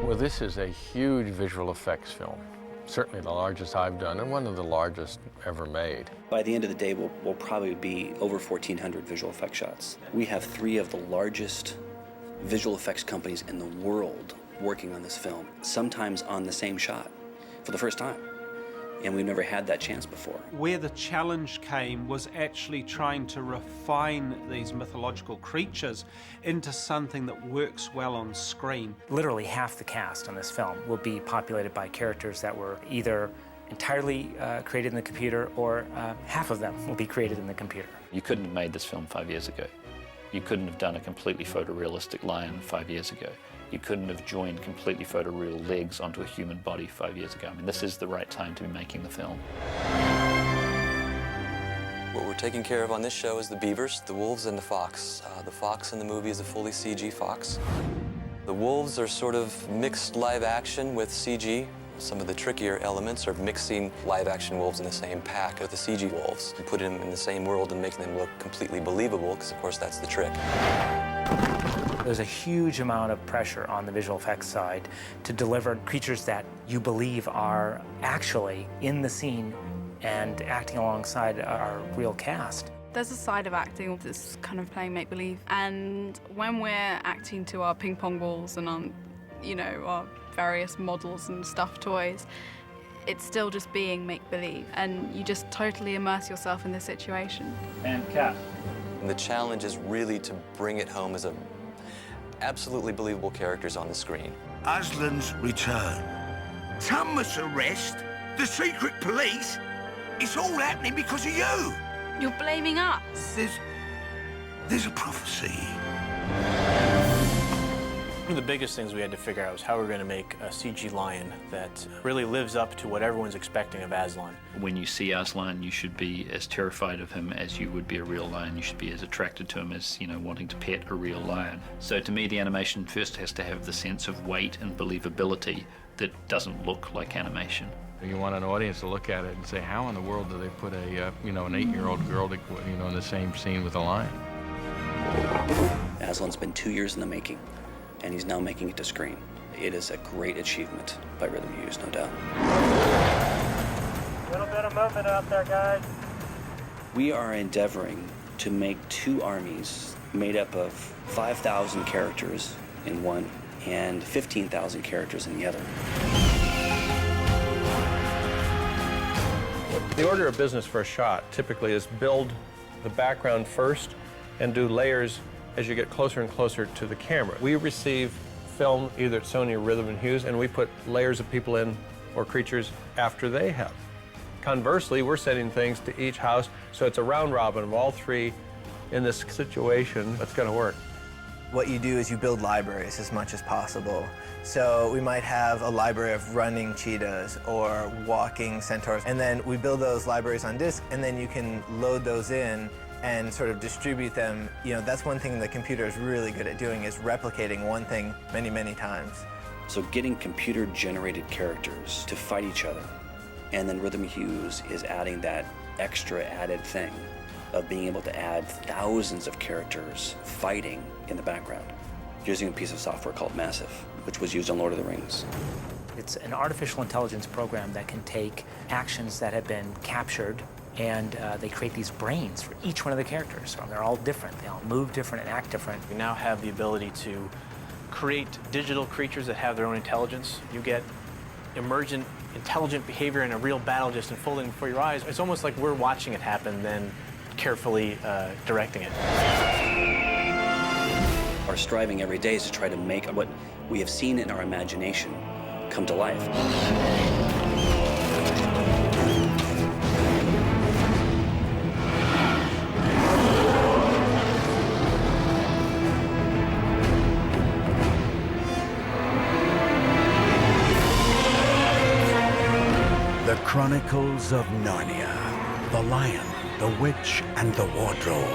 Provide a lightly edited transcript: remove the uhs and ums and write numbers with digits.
Well, this is a huge visual effects film. Certainly the largest I've done, and one of the largest ever made. By the end of the day, we'll probably be over 1,400 visual effects shots. We have 3 of the largest visual effects companies in the world working on this film, sometimes on the same shot for the first time. And we've never had that chance before. Where the challenge came was actually trying to refine these mythological creatures into something that works well on screen. Literally half the cast on this film will be populated by characters that were either entirely created in the computer, or half of them will be created in the computer. You couldn't have made this film 5 years ago. You couldn't have done a completely photorealistic lion 5 years ago. You couldn't have joined completely photoreal legs onto a human body 5 years ago. I mean, this is the right time to be making the film. What we're taking care of on this show is the beavers, the wolves, and the fox. The fox in the movie is a fully CG fox. The wolves are sort of mixed live action with CG. Some of the trickier elements are mixing live-action wolves in the same pack of the CG wolves and putting them in the same world and making them look completely believable, because, of course, that's the trick. There's a huge amount of pressure on the visual effects side to deliver creatures that you believe are actually in the scene and acting alongside our real cast. There's a side of acting that's kind of playing make-believe, and when we're acting to our ping-pong balls and on, you know, our various models and stuffed toys, it's still just being make-believe, and you just totally immerse yourself in the situation. And cat. And the challenge is really to bring it home as absolutely believable characters on the screen. Aslan's return. Thomas' arrest, the secret police, it's all happening because of you. You're blaming us. There's a prophecy. One of the biggest things we had to figure out was how we're going to make a CG lion that really lives up to what everyone's expecting of Aslan. When you see Aslan, you should be as terrified of him as you would be a real lion. You should be as attracted to him as, you know, wanting to pet a real lion. So to me, the animation first has to have the sense of weight and believability that doesn't look like animation. You want an audience to look at it and say, how in the world do they put a, you know, an 8-year-old girl, to, you know, in the same scene with a lion? Aslan's been 2 years in the making, and he's now making it to screen. It is a great achievement by Rhythm Hughes, no doubt. A little bit of movement out there, guys. We are endeavoring to make 2 armies made up of 5,000 characters in one and 15,000 characters in the other. The order of business for a shot typically is build the background first and do layers as you get closer and closer to the camera. We receive film either at Sony or Rhythm & Hughes, and we put layers of people in or creatures after they have. Conversely, we're sending things to each house, so it's a round robin of all 3 in this situation that's going to work. What you do is you build libraries as much as possible. So we might have a library of running cheetahs or walking centaurs, and then we build those libraries on disk, and then you can load those in and sort of distribute them. You know, that's one thing the computer is really good at doing, is replicating one thing many, many times. So getting computer-generated characters to fight each other, and then Rhythm Hughes is adding that extra added thing of being able to add thousands of characters fighting in the background, using a piece of software called Massive, which was used on Lord of the Rings. It's an artificial intelligence program that can take actions that have been captured, and they create these brains for each one of the characters. So they're all different. They all move different and act different. We now have the ability to create digital creatures that have their own intelligence. You get emergent, intelligent behavior in a real battle just unfolding before your eyes. It's almost like we're watching it happen, then carefully directing it. Our striving every day is to try to make what we have seen in our imagination come to life. The Chronicles of Narnia. The Lion, the Witch, and the Wardrobe.